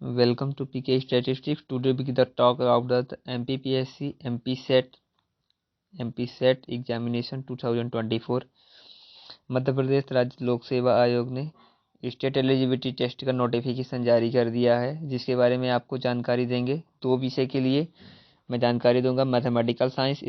Welcome to PK Statistics. Today we will talk about the MPPSC MPSET examination 2024। Madhya Pradesh राज्य लोक सेवा आयोग ने स्टेट एलिजिबिलिटी टेस्ट का नोटिफिकेशन जारी कर दिया है, जिसके बारे में आपको जानकारी देंगे। दो विषय के लिए मैं जानकारी दूंगा, मैथमेटिकल साइंस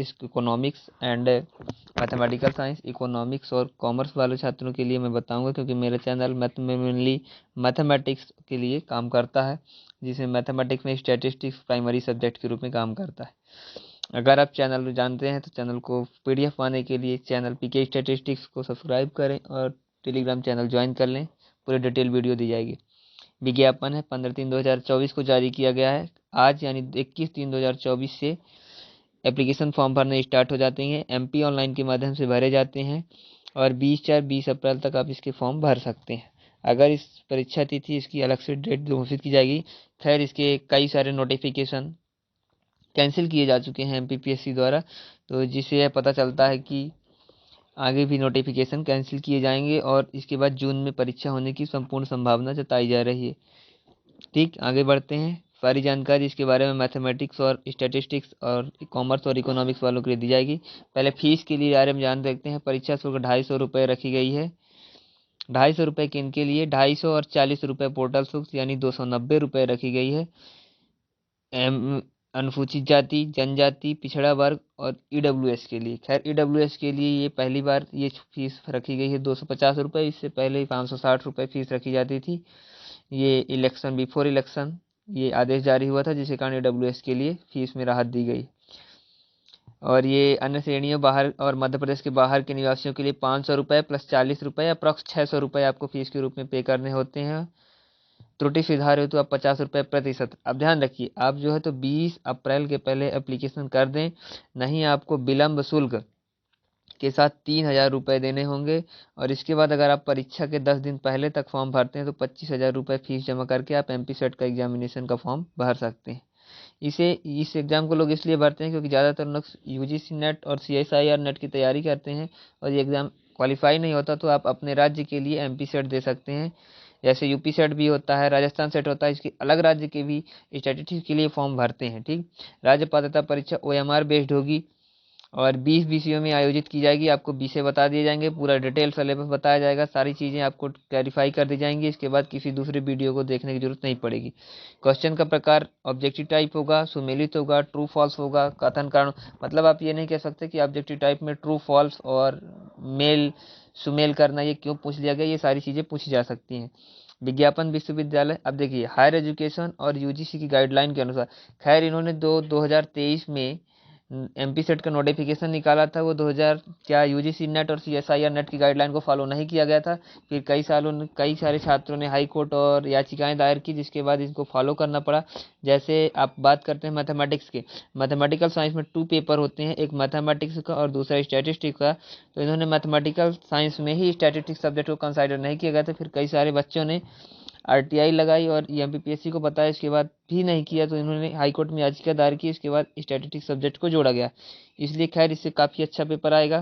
इकोनॉमिक्स और कॉमर्स वाले छात्रों के लिए मैं बताऊंगा, क्योंकि मेरा चैनल मेनली मैथमेटिक्स के लिए काम करता है, जिसमें मैथमेटिक्स में स्टैटिस्टिक्स प्राइमरी सब्जेक्ट के रूप में काम करता है। अगर आप चैनल जानते हैं तो चैनल को PDF पाने के लिए चैनल PK स्टैटिस्टिक्स को सब्सक्राइब करें और टेलीग्राम चैनल ज्वाइन कर लें। पूरी डिटेल वीडियो दी जाएगी। विज्ञापन है 15/3/2024 को जारी किया गया है। आज यानी 21/3/2024 से एप्लीकेशन फॉर्म भरने स्टार्ट हो जाते हैं। MP ऑनलाइन के माध्यम से भरे जाते हैं और 20 अप्रैल तक आप इसके फॉर्म भर सकते हैं। अगर इस परीक्षा तिथि इसकी अलग से डेट घोषित की जाएगी। खैर, इसके कई सारे नोटिफिकेशन कैंसिल किए जा चुके हैं MPPSC द्वारा, तो जिससे यह पता चलता है कि आगे भी नोटिफिकेशन कैंसिल किए जाएंगे और इसके बाद जून में परीक्षा होने की संपूर्ण संभावना जताई जा रही है। ठीक, आगे बढ़ते हैं। सारी जानकारी इसके बारे में मैथमेटिक्स और स्टैटिस्टिक्स और कॉमर्स और इकोनॉमिक्स वालों के लिए दी जाएगी। पहले फीस के लिए बारे में जान देखते हैं। परीक्षा शुल्क 250 रुपये रखी गई है। 250 रुपये किन के लिए? 250 और 40 रुपये पोर्टल शुल्क यानी 290 रुपये रखी गई है। अनुसूचित जाति, जनजाति, पिछड़ा वर्ग और EWS के लिए। खैर, EWS के लिए ये पहली बार ये फीस रखी गई है 250 रुपये। इससे पहले 560 रुपये फीस रखी जाती थी। ये इलेक्शन बिफोर इलेक्शन ये आदेश जारी हुआ था, जिसके कारण EWS के लिए फीस में राहत दी गई। और ये अन्य श्रेणियों बाहर और मध्य प्रदेश के बाहर के निवासियों के लिए 500 रुपये प्लस 40 रुपये अप्रॉक्स 600 रुपये आपको फीस के रूप में पे करने होते हैं। त्रुटि सुधार हेतु आप 50 रुपये प्रतिशत। अब ध्यान रखिए, आप जो है तो 20 अप्रैल के पहले एप्लीकेशन कर दें, नहीं आपको विलम्ब शुल्क के साथ 3000 रुपये देने होंगे। और इसके बाद अगर आप परीक्षा के 10 दिन पहले तक फॉर्म भरते हैं तो 25,000 रुपये फीस जमा करके आप MPSET का एग्जामिनेशन का फॉर्म भर सकते हैं। इस एग्ज़ाम को लोग इसलिए भरते हैं क्योंकि ज़्यादातर लोग UGC नेट और CSIR नेट की तैयारी करते हैं और ये एग्ज़ाम क्वालिफाई नहीं होता तो आप अपने राज्य के लिए MPSET दे सकते हैं। जैसे UP सेट भी होता है, राजस्थान सेट होता है, इसके अलग राज्य के भी स्टैटिस्टिक्स के लिए फॉर्म भरते हैं। ठीक, राज्य पात्रता परीक्षा OMR बेस्ड होगी और 20 विषयों में आयोजित की जाएगी। आपको विषय बता दिए जाएंगे, पूरा डिटेल सिलेबस बताया जाएगा, सारी चीज़ें आपको क्लैरिफाई कर दी जाएंगी। इसके बाद किसी दूसरे वीडियो को देखने की जरूरत नहीं पड़ेगी। क्वेश्चन का प्रकार ऑब्जेक्टिव टाइप होगा, सुमेलित होगा, ट्रू फॉल्स होगा, कथन कारण। मतलब आप ये नहीं कह सकते कि ऑब्जेक्टिव टाइप में ट्रू फॉल्स और मेल सुमेल करना ये क्यों पूछ लिया गया, ये सारी चीज़ें पूछी जा सकती हैं। विज्ञापन विश्वविद्यालय, अब देखिए हायर एजुकेशन और UGC की गाइडलाइन के अनुसार। खैर, इन्होंने 2023 में MPSET का नोटिफिकेशन निकाला था, वो 2000 क्या UGC नेट और CSIR नेट की गाइडलाइन को फॉलो नहीं किया गया था। फिर कई सारे छात्रों ने हाई कोर्ट और याचिकाएं दायर की, जिसके बाद इसको फॉलो करना पड़ा। जैसे आप बात करते हैं मैथमेटिक्स के, मैथमेटिकल साइंस में 2 पेपर होते हैं, एक मैथमेटिक्स का और दूसरा स्टैटिस्टिक्स का। तो इन्होंने मैथमेटिकल साइंस में ही स्टैटिस्टिक्स सब्जेक्ट को कंसिडर नहीं किया गया था। फिर कई सारे बच्चों ने RTI लगाई और MPPSC को बताया, इसके बाद भी नहीं किया तो इन्होंने हाईकोर्ट में याचिका दायर की। इसके बाद स्टैटिस्टिक्स सब्जेक्ट को जोड़ा गया, इसलिए खैर इससे काफ़ी अच्छा पेपर आएगा।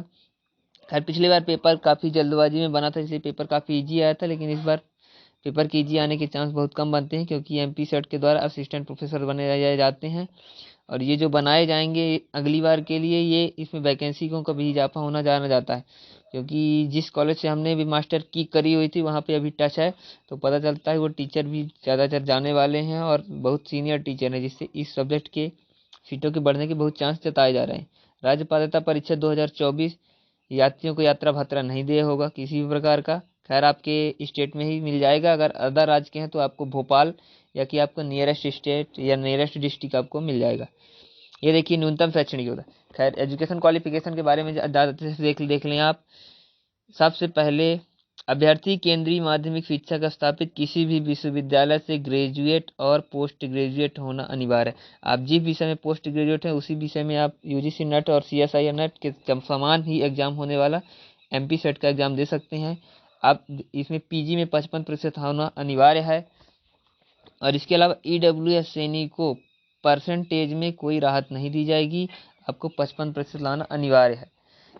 खैर, पिछली बार पेपर काफ़ी जल्दबाजी में बना था, इसलिए पेपर काफ़ी ईजी आया था, लेकिन इस बार पेपर के ईजी आने के चांस बहुत कम बनते हैं, क्योंकि MPSET के द्वारा असिस्टेंट प्रोफेसर बने जाते हैं और ये जो बनाए जाएंगे अगली बार के लिए, ये इसमें वैकेंसी का भी इजाफा होना जाना जाता है, क्योंकि जिस कॉलेज से हमने भी मास्टर की करी हुई थी वहाँ पे अभी टच है, तो पता चलता है वो टीचर भी ज़्यादातर जाने वाले हैं और बहुत सीनियर टीचर हैं, जिससे इस सब्जेक्ट के सीटों के बढ़ने के बहुत चांस जताए जा रहे हैं। राज्य पात्रता परीक्षा 2024, यात्रियों को यात्रा भत्ता नहीं दिया होगा किसी भी प्रकार का। खैर, आपके स्टेट में ही मिल जाएगा। अगर अदर राज्य के हैं तो आपको भोपाल या कि आपको नियरेस्ट स्टेट या नियरेस्ट डिस्ट्रिक्ट आपको मिल जाएगा। ये देखिए न्यूनतम शैक्षणिक योग्यता। खैर, एजुकेशन क्वालिफिकेशन के बारे में ज़्यादा देख लें आप। सबसे पहले, अभ्यर्थी केंद्रीय माध्यमिक शिक्षा का स्थापित किसी भी विश्वविद्यालय से ग्रेजुएट और पोस्ट ग्रेजुएट होना अनिवार्य है। आप जिस विषय में पोस्ट ग्रेजुएट हैं उसी विषय में आप UGC नेट और CSIR नेट के समान ही एग्जाम होने वाला MPSET का एग्जाम दे सकते हैं। आप इसमें PG में 55% होना अनिवार्य है। और इसके अलावा EWS श्रेणी को परसेंटेज में कोई राहत नहीं दी जाएगी, आपको 55% लाना अनिवार्य है।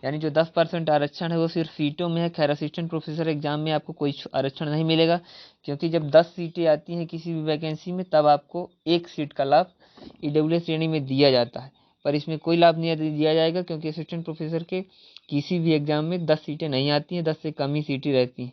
यानी जो 10% आरक्षण है वो सिर्फ सीटों में है। खैर असिस्टेंट प्रोफेसर एग्जाम में आपको कोई आरक्षण नहीं मिलेगा, क्योंकि जब 10 सीटें आती हैं किसी भी वैकेंसी में तब आपको एक सीट का लाभ ईडब्ल्यूएस श्रेणी में दिया जाता है, पर इसमें कोई लाभ नहीं दिया जाएगा, क्योंकि असिस्टेंट प्रोफेसर के किसी भी एग्जाम में 10 सीटें नहीं आती हैं, 10 से कम ही सीटें रहती हैं,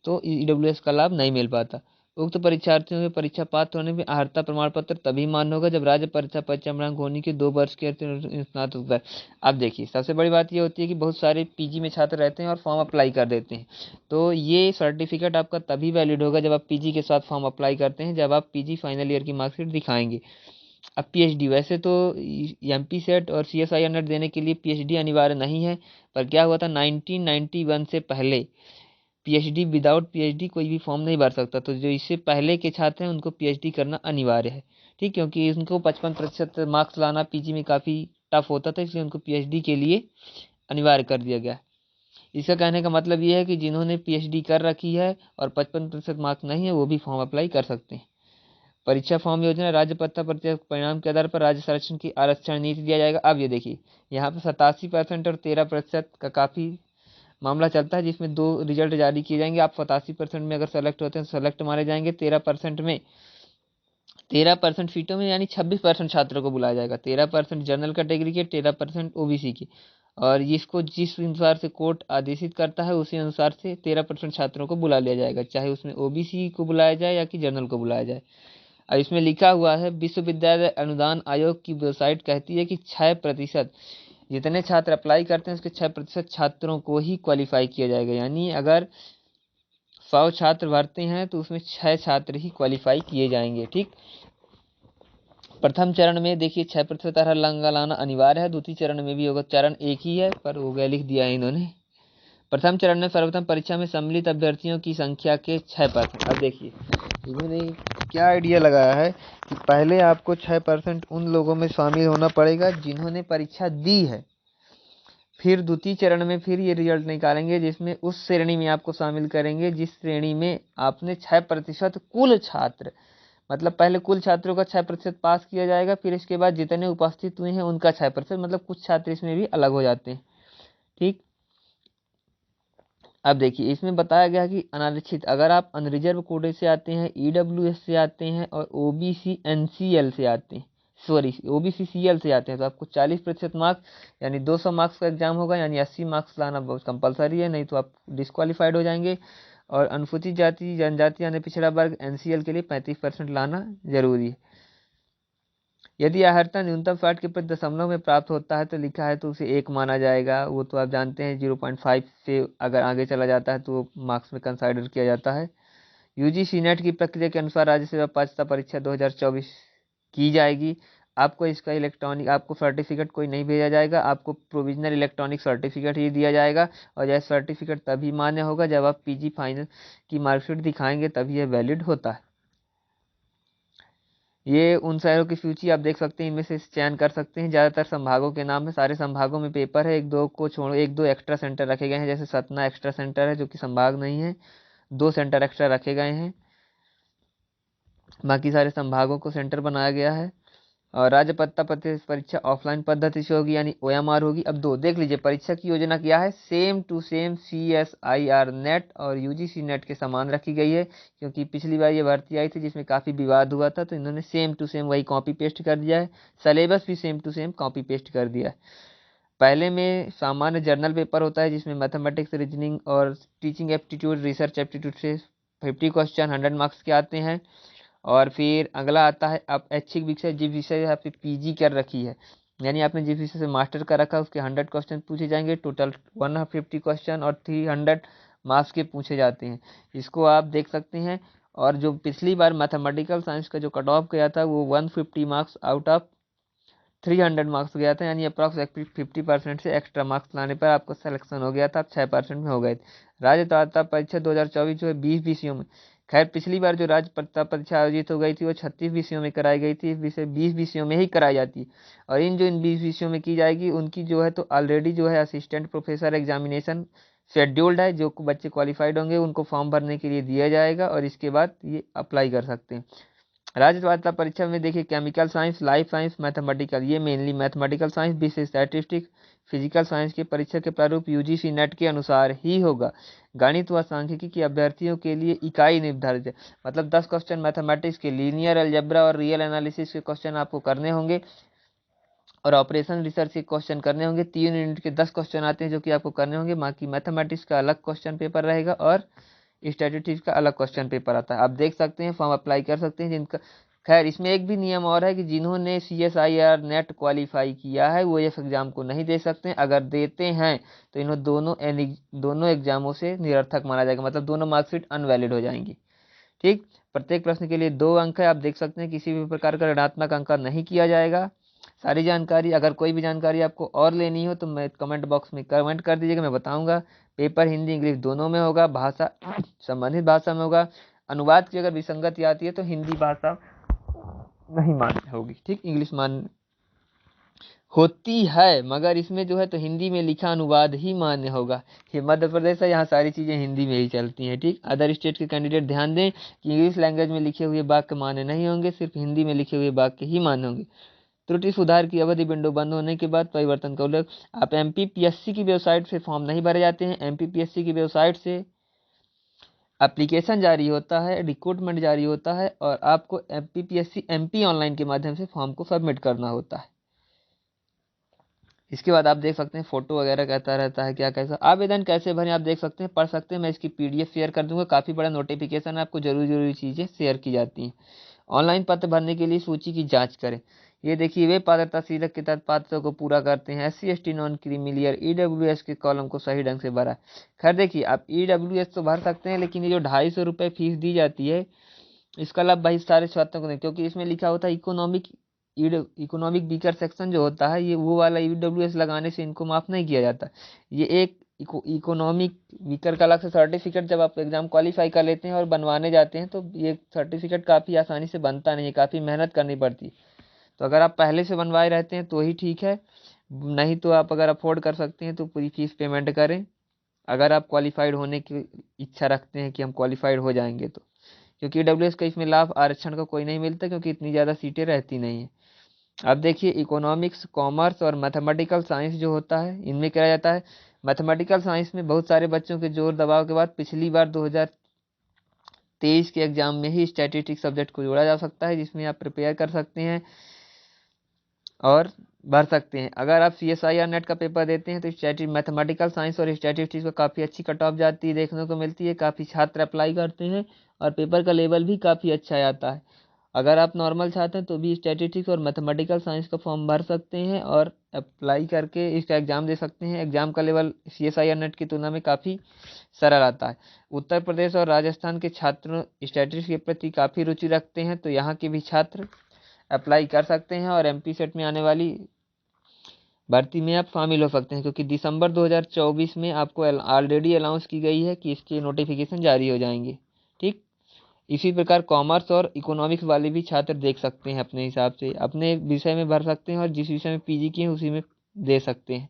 तो ईडब्ल्यूएस का लाभ नहीं मिल पाता। उक्त परीक्षार्थियों के परीक्षा पात्र होने में अर्हता प्रमाण पत्र तभी मान्य होगा जब राज्य परीक्षा परिचय होने के 2 वर्ष के स्नातकोत्तर। अब देखिए सबसे बड़ी बात ये होती है कि बहुत सारे पीजी में छात्र रहते हैं और फॉर्म अप्लाई कर देते हैं, तो ये सर्टिफिकेट आपका तभी वैलिड होगा जब आप पीजी के साथ फॉर्म अप्लाई करते हैं, जब आप पीजी फाइनल ईयर की मार्कशीट दिखाएंगे। अब पीएचडी, वैसे तो एमपी सेट और सीएसआई नेट देने के लिए पीएचडी अनिवार्य नहीं है, पर क्या हुआ था 1991 से पहले पीएचडी, विदाउट पीएचडी कोई भी फॉर्म नहीं भर सकता, तो जो इससे पहले के छात्र हैं उनको पीएचडी करना अनिवार्य है, ठीक, क्योंकि उनको 55% मार्क्स लाना पीजी में काफ़ी टफ होता था, इसलिए उनको पीएचडी के लिए अनिवार्य कर दिया गया। इसका कहने का मतलब ये है कि जिन्होंने पीएचडी कर रखी है और 55% मार्क्स नहीं है वो भी फॉर्म अप्लाई कर सकते हैं। परीक्षा फॉर्म योजना राज्य परीक्षा परिणाम के आधार पर राज्य संरक्षण की आरक्षण नीति दिया जाएगा। अब ये देखिए यहाँ पर 87% और 13% का काफ़ी मामला चलता है, जिसमें 2 रिजल्ट जारी किए जाएंगे। आप 87% में अगर सेलेक्ट होते हैं तो सेलेक्ट मारे जाएंगे, 13% सीटों में यानी 26% छात्रों को बुलाया जाएगा, 13% जनरल कैटेगरी के, 13% ओबीसी के, और जिसको जिस अनुसार से कोर्ट आदेशित करता है उसी अनुसार से 13% छात्रों को बुला लिया जाएगा, चाहे उसमें ओबीसी को बुलाया जाए या कि जनरल को बुलाया जाए। अब इसमें लिखा हुआ है विश्वविद्यालय अनुदान आयोग की वेबसाइट कहती है कि 6% जितने छात्र अप्लाई करते हैं उसके 6% छात्रों को ही क्वालिफाई किया जाएगा, यानी अगर 100 छात्र भरते हैं तो उसमें 6 छात्र ही क्वालिफाई किए जाएंगे, ठीक। प्रथम चरण में देखिए 6% अर्हता लाना अनिवार्य है, द्वितीय चरण में भी होगा, चरण एक ही है पर हो गया लिख दिया है इन्होंने। प्रथम चरण में सर्वप्रथम परीक्षा में सम्मिलित अभ्यर्थियों की संख्या के 6%। अब देखिए इन्होंने क्या आइडिया लगाया है कि पहले आपको 6% उन लोगों में शामिल होना पड़ेगा जिन्होंने परीक्षा दी है, फिर द्वितीय चरण में फिर ये रिजल्ट निकालेंगे जिसमें उस श्रेणी में आपको शामिल करेंगे जिस श्रेणी में आपने 6% कुल छात्र, मतलब पहले कुल छात्रों का 6% पास किया जाएगा, फिर इसके बाद जितने उपस्थित हुए हैं उनका 6%, मतलब कुछ छात्र इसमें भी अलग हो जाते हैं, ठीक। अब देखिए इसमें बताया गया कि अनारक्षित, अगर आप अनरिजर्व कोटे से आते हैं, ईडब्ल्यूएस से आते हैं और ओबीसी एनसीएल से आते हैं, सॉरी ओबीसी सीएल से आते हैं, तो आपको 40% मार्क्स यानी 200 मार्क्स का एग्जाम होगा, यानी 80 मार्क्स लाना बहुत कंपलसरी है, नहीं तो आप डिस्क्वालीफाइड हो जाएंगे। और अनुसूचित जाति जनजाति यानी पिछड़ा वर्ग एनसीएल के लिए 35% लाना जरूरी है। यदि अर्हता न्यूनतम 60 के 5 दशमलव में प्राप्त होता है तो लिखा है तो उसे 1 माना जाएगा, वो तो आप जानते हैं 0.5 से अगर आगे चला जाता है तो मार्क्स में कंसाइडर किया जाता है। यूजीसी नेट की प्रक्रिया के अनुसार राज्य सेवा पात्रता परीक्षा 2024 की जाएगी। आपको इसका इलेक्ट्रॉनिक आपको सर्टिफिकेट कोई नहीं भेजा जाएगा, आपको प्रोविजनल इलेक्ट्रॉनिक सर्टिफिकेट ही दिया जाएगा, और यह सर्टिफिकेट तभी मान्य होगा जब आप पीजी फाइनल की मार्कशीट दिखाएंगे, तभी यह वैलिड होता है। ये उन शहरों की सूची आप देख सकते हैं, इनमें से चयन कर सकते हैं। ज़्यादातर संभागों के नाम है, सारे संभागों में पेपर है, एक दो को छोड़ एक दो एक्स्ट्रा सेंटर रखे गए हैं, जैसे सतना एक्स्ट्रा सेंटर है जो कि संभाग नहीं है, 2 सेंटर एक्स्ट्रा रखे गए हैं, बाकी सारे संभागों को सेंटर बनाया गया है। और राज्य परीक्षा ऑफलाइन पद्धति से होगी यानी ओएमआर होगी। अब देख लीजिए परीक्षा की योजना क्या है, same to same CSIR NET और यूजीसी नेट के समान रखी गई है, क्योंकि पिछली बार ये भर्ती आई थी जिसमें काफ़ी विवाद हुआ था, तो इन्होंने सेम टू सेम वही कॉपी पेस्ट कर दिया है, सिलेबस भी same to same copy paste कर दिया है। पहले में सामान्य जर्नल पेपर होता है जिसमें मैथमेटिक्स, रीजनिंग और टीचिंग एप्टीट्यूड, रिसर्च एप्टीट्यूड से 50 क्वेश्चन 100 मार्क्स के आते हैं। और फिर अगला आता है आप ऐच्छिक विषय, जिस विषय आपने पीजी कर रखी है, यानी आपने जिस विषय से मास्टर कर रखा है उसके 100 क्वेश्चन पूछे जाएंगे, टोटल 150 क्वेश्चन और 300 मार्क्स के पूछे जाते हैं, इसको आप देख सकते हैं। और जो पिछली बार मैथमेटिकल साइंस का जो कट ऑफ गया था वो 150 मार्क्स आउट ऑफ 300 मार्क्स गया था, यानी अप्रॉक्स 50% से एक्स्ट्रा मार्क्स लाने पर आपको सिलेक्शन हो गया था, आप 6% में हो गए थे। राज्य पात्रता परीक्षा 2024 जो है 20 विषयों में, खैर पिछली बार जो राज्य पात्रता परीक्षा आयोजित हो गई थी वो 36 विषयों में कराई गई थी, इस विषय 20 विषयों में ही कराई जाती है। और इन 20 विषयों में की जाएगी उनकी जो है तो ऑलरेडी जो है असिस्टेंट प्रोफेसर एग्जामिनेशन शेड्यूल्ड है, जो बच्चे क्वालिफाइड होंगे उनको फॉर्म भरने के लिए दिया जाएगा और इसके बाद ये अप्लाई कर सकते हैं। राज्य पात्रता परीक्षा में देखिए chemical science, life science, mathematical, ये मेनली मैथमेटिकल साइंस, विशेष स्टैटिस्टिक्स, फिजिकल साइंस के परीक्षा के प्रारूप यूजीसी नेट के अनुसार ही होगा। गणित व सांख्यिकी के अभ्यर्थियों के लिए इकाई निर्धारित है, मतलब 10 क्वेश्चन मैथमेटिक्स के, लीनियर अलजेब्रा और रियल एनालिसिस के क्वेश्चन आपको करने होंगे और ऑपरेशन रिसर्च के क्वेश्चन करने होंगे। 3 यूनिट के 10 क्वेश्चन आते हैं जो कि आपको करने होंगे। बाकी मैथमेटिक्स का अलग क्वेश्चन पेपर रहेगा और स्टैटिस्टिक्स का अलग क्वेश्चन पेपर आता है। आप देख सकते हैं, फॉर्म अप्लाई कर सकते हैं जिनका। खैर इसमें एक भी नियम और है कि जिन्होंने CSIR नेट क्वालिफाई किया है वो इस एग्ज़ाम को नहीं दे सकते हैं। अगर देते हैं तो इन्हों दोनों एग्जामों से निरर्थक माना जाएगा, मतलब दोनों मार्कशीट अनवैलिड हो जाएंगी। ठीक, प्रत्येक प्रश्न के लिए 2 अंक है। आप देख सकते हैं किसी भी प्रकार का ऋणात्मक अंक नहीं किया जाएगा। सारी जानकारी, अगर कोई भी जानकारी आपको और लेनी हो तो मैं कमेंट बॉक्स में कमेंट कर दीजिएगा, मैं बताऊंगा। पेपर हिंदी इंग्लिश दोनों में होगा, भाषा संबंधित भाषा में होगा। अनुवाद की अगर विसंगति आती है तो हिंदी भाषा नहीं मान्य होगी, ठीक, इंग्लिश मान्य होती है, मगर इसमें जो है तो हिंदी में लिखा अनुवाद ही मान्य होगा। ये मध्य प्रदेश है, यहाँ सारी चीज़ें हिंदी में ही चलती हैं। ठीक, अदर स्टेट के कैंडिडेट ध्यान दें कि इंग्लिश लैंग्वेज में लिखे हुए वाक्य मान्य नहीं होंगे, सिर्फ हिंदी में लिखे हुए वाक्य ही मान्य होंगे। त्रुटि सुधार की अवधि विंडो बंद होने के बाद परिवर्तन का उल्लेख। आप MPPSC की वेबसाइट से फॉर्म नहीं भरे जाते हैं। MPPSC की वेबसाइट से एप्लीकेशन जारी होता है, रिक्रूटमेंट जारी होता है और आपको MPPSC MP ऑनलाइन के माध्यम से फॉर्म को सबमिट करना होता है। इसके बाद आप देख सकते हैं फोटो वगैरह कहता रहता है क्या कैसा आवेदन कैसे भरें, आप देख सकते हैं, पढ़ सकते हैं। मैं इसकी PDF शेयर कर दूंगा, काफ़ी बड़ा नोटिफिकेशन है, आपको जरूरी चीज़ें शेयर की जाती हैं। ऑनलाइन पत्र भरने के लिए सूची की जांच करें। ये देखिए, वे पात्रता शीर्षक के तहत पात्रता को पूरा करते हैं। SC ST non creamy layer EWS के कॉलम को सही ढंग से भरा। खैर देखिए, आप EWS तो भर सकते हैं, लेकिन ये जो 250 रुपये फीस दी जाती है इसका लाभ भाई सारे छात्रों को नहीं, क्योंकि इसमें लिखा होता है इकोनॉमिक वीकर सेक्शन जो होता है, ये वो वाला EWS लगाने से इनको माफ़ नहीं किया जाता। ये एक इकोनॉमिक वीकर का अलग से सर्टिफिकेट जब आप एग्ज़ाम क्वालिफाई कर लेते हैं और बनवाने जाते हैं तो ये सर्टिफिकेट काफ़ी आसानी से बनता नहीं है, काफ़ी मेहनत करनी पड़ती है। तो अगर आप पहले से बनवाए रहते हैं तो ही ठीक है, नहीं तो आप अगर अफोर्ड कर सकते हैं तो पूरी फीस पेमेंट करें, अगर आप क्वालिफाइड होने की इच्छा रखते हैं कि हम क्वालिफाइड हो जाएंगे तो। क्योंकि EWS का इसमें लाभ आरक्षण का कोई नहीं मिलता, क्योंकि इतनी ज़्यादा सीटें रहती नहीं हैं। अब देखिए, इकोनॉमिक्स, कॉमर्स और मैथमेटिकल साइंस जो होता है इनमें क्या जाता है। मैथमेटिकल साइंस में बहुत सारे बच्चों के जोर दबाव के बाद पिछली बार 2023 के एग्जाम में ही स्टैटिस्टिक्स सब्जेक्ट को जोड़ा जा सकता है, जिसमें आप प्रिपेयर कर सकते हैं और भर सकते हैं। अगर आप CSIR नेट का पेपर देते हैं तो मैथमेटिकल साइंस और स्टैटिस्टिक्स को काफ़ी अच्छी कट ऑफ जाती है, देखने को मिलती है, काफ़ी छात्र अप्लाई करते हैं और पेपर का लेवल भी काफ़ी अच्छा आता है। अगर आप नॉर्मल चाहते हैं तो भी स्टैटिस्टिक्स और मैथमेटिकल साइंस का फॉर्म भर सकते हैं और अप्लाई करके इसका एग्ज़ाम दे सकते हैं। एग्ज़ाम का लेवल CSIR नेट की तुलना में काफ़ी सरल आता है। उत्तर प्रदेश और राजस्थान के छात्र स्टैटिस्टिक्स के प्रति काफ़ी रुचि रखते हैं, तो यहाँ के भी छात्र अप्लाई कर सकते हैं और MP सेट में आने वाली भर्ती में आप शामिल हो सकते हैं, क्योंकि दिसंबर 2024 में आपको ऑलरेडी अनाउंस की गई है कि इसके नोटिफिकेशन जारी हो जाएंगे। ठीक, इसी प्रकार कॉमर्स और इकोनॉमिक्स वाले भी छात्र देख सकते हैं, अपने हिसाब से अपने विषय में भर सकते हैं और जिस विषय में PG किए हैं उसी में दे सकते हैं।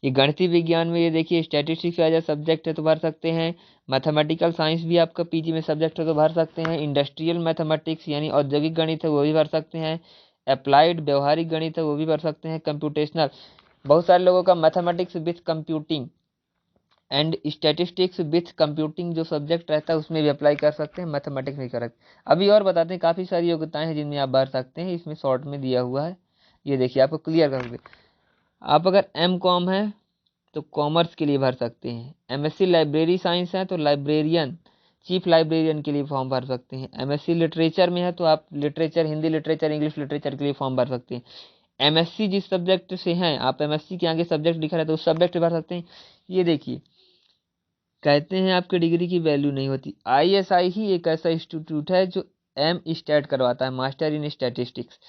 ये गणितीय विज्ञान में ये देखिए स्टैटिस्टिक्स एज ए सब्जेक्ट है तो भर सकते हैं। मैथमेटिकल साइंस भी आपका PG में सब्जेक्ट है तो भर सकते हैं। इंडस्ट्रियल मैथमेटिक्स यानी औद्योगिक गणित है वो भी भर सकते हैं। अप्लाइड व्यवहारिक गणित है वो भी भर सकते हैं। कंप्यूटेशनल, बहुत सारे लोगों का mathematics with computing and statistics with computing जो सब्जेक्ट रहता है उसमें भी अप्लाई कर सकते हैं, मैथमेटिक्स नहीं कर सकते। अभी और बताते हैं, काफ़ी सारी योग्यताएं हैं जिनमें आप भर सकते हैं, इसमें शॉर्ट में दिया हुआ है, ये देखिए आपको क्लियर कर सकते। आप अगर MCOM है तो कॉमर्स के लिए भर सकते हैं। MSc लाइब्रेरी साइंस है तो लाइब्रेरियन, चीफ लाइब्रेरियन के लिए फॉर्म भर सकते हैं। MSc लिटरेचर में है तो आप literature, Hindi literature, English literature के लिए फॉर्म भर सकते हैं। MSc जिस सब्जेक्ट से हैं, आप MSc के आगे सब्जेक्ट लिखा है तो उस सब्जेक्ट भर सकते हैं। ये देखिए, कहते हैं आपकी डिग्री की वैल्यू नहीं होती। ISI ही एक ऐसा इंस्टीट्यूट है जो MStat करवाता है, मास्टर इन स्टैटिस्टिक्स।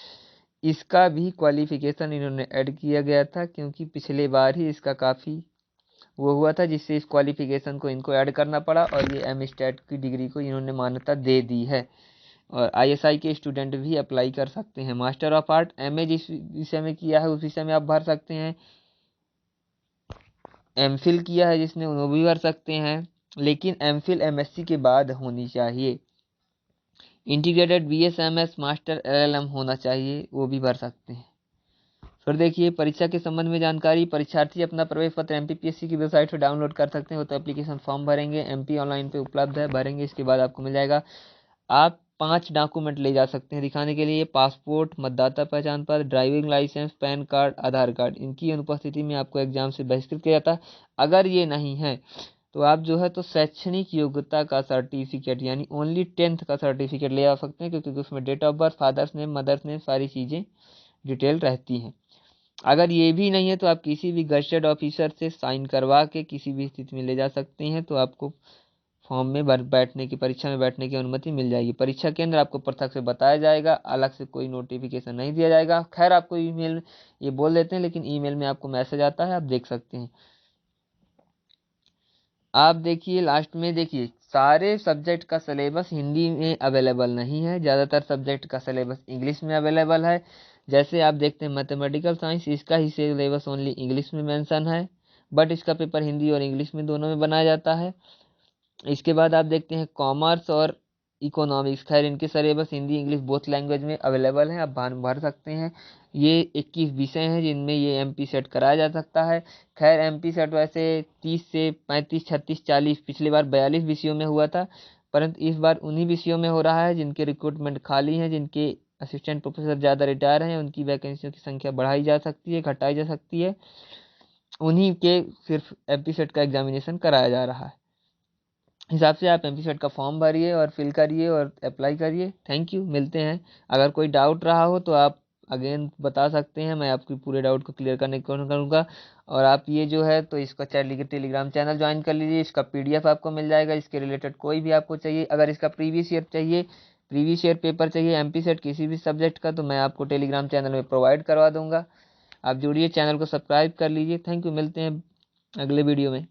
इसका भी क्वालिफिकेशन इन्होंने ऐड किया गया था, क्योंकि पिछले बार ही इसका काफ़ी वो हुआ था, जिससे इस क्वालिफिकेशन को इनको ऐड करना पड़ा और ये MStat की डिग्री को इन्होंने मान्यता दे दी है। और ISI के स्टूडेंट भी अप्लाई कर सकते हैं। मास्टर ऑफ आर्ट MA जिस विषय में किया है उस विषय में आप भर सकते हैं। MPhil किया है जिसने वो भी भर सकते हैं, लेकिन MPhil MSc के बाद होनी चाहिए। इंटीग्रेटेड BSMS मास्टर LLM होना चाहिए, वो भी भर सकते हैं। फिर देखिए परीक्षा के संबंध में जानकारी। परीक्षार्थी अपना प्रवेश पत्र MPPSC की वेबसाइट से डाउनलोड कर सकते हैं। तो एप्लीकेशन फॉर्म भरेंगे, MP ऑनलाइन पे उपलब्ध है, भरेंगे, इसके बाद आपको मिल जाएगा। आप 5 डॉक्यूमेंट ले जा सकते हैं दिखाने के लिए, पासपोर्ट, मतदाता पहचान पत्र, ड्राइविंग लाइसेंस, पैन कार्ड, आधार कार्ड। इनकी अनुपस्थिति में आपको एग्जाम से बहिष्कृत किया जाता है। अगर ये नहीं है तो आप जो है तो शैक्षणिक योग्यता का सर्टिफिकेट यानी ओनली 10th का सर्टिफिकेट ले आ सकते हैं, क्योंकि उसमें date of birth, father's name, mother's name, सारी चीज़ें डिटेल रहती हैं। अगर ये भी नहीं है तो आप किसी भी गजेटेड ऑफिसर से साइन करवा के किसी भी स्थिति में ले जा सकते हैं, तो आपको फॉर्म में बैठने की, परीक्षा में बैठने की अनुमति मिल जाएगी। परीक्षा केंद्र आपको पृथक से बताया जाएगा, अलग से कोई नोटिफिकेशन नहीं दिया जाएगा। खैर आपको ईमेल ये बोल देते हैं, लेकिन ईमेल में आपको मैसेज आता है, आप देख सकते हैं। आप देखिए लास्ट में, देखिए सारे सब्जेक्ट का सिलेबस हिंदी में अवेलेबल नहीं है, ज़्यादातर सब्जेक्ट का सिलेबस इंग्लिश में अवेलेबल है। जैसे आप देखते हैं मैथमेटिकल साइंस, इसका ही सिलेबस ओनली इंग्लिश में मेंशन है, बट इसका पेपर हिंदी और इंग्लिश में दोनों में बनाया जाता है। इसके बाद आप देखते हैं कॉमर्स और इकोनॉमिक्स, खैर इनके syllabus Hindi English both language में अवेलेबल है, आप भर सकते हैं। ये 21 विषय हैं जिनमें ये MP सेट कराया जा सकता है। खैर MP सेट वैसे 30 से 35, 36, 40, पिछली बार 42 विषयों में हुआ था, परंतु इस बार उन्हीं विषयों में हो रहा है जिनके रिक्रूटमेंट खाली हैं, जिनके असिस्टेंट प्रोफेसर ज़्यादा रिटायर हैं, उनकी वैकेंसियों की संख्या बढ़ाई जा सकती है, घटाई जा सकती है, उन्हीं के सिर्फ MP सेट का एग्जामिनेशन कराया जा रहा है। हिसाब से आप MP सेट का फॉर्म भरिए और फिल करिए और अप्लाई करिए। थैंक यू, मिलते हैं। अगर कोई डाउट रहा हो तो आप अगेन बता सकते हैं, मैं आपके पूरे डाउट को क्लियर करने की कोशिश करूँगा। और आप ये जो है तो इसका टेलीग्राम चैनल ज्वाइन कर लीजिए, इसका PDF आपको मिल जाएगा, इसके रिलेटेड कोई भी आपको चाहिए, अगर इसका प्रीवियस ईयर चाहिए, प्रीवियस ईयर पेपर चाहिए MP सेट किसी भी सब्जेक्ट का, तो मैं आपको टेलीग्राम चैनल में प्रोवाइड करवा दूँगा। आप जुड़िए, चैनल को सब्सक्राइब कर लीजिए। थैंक यू, मिलते हैं अगले वीडियो में।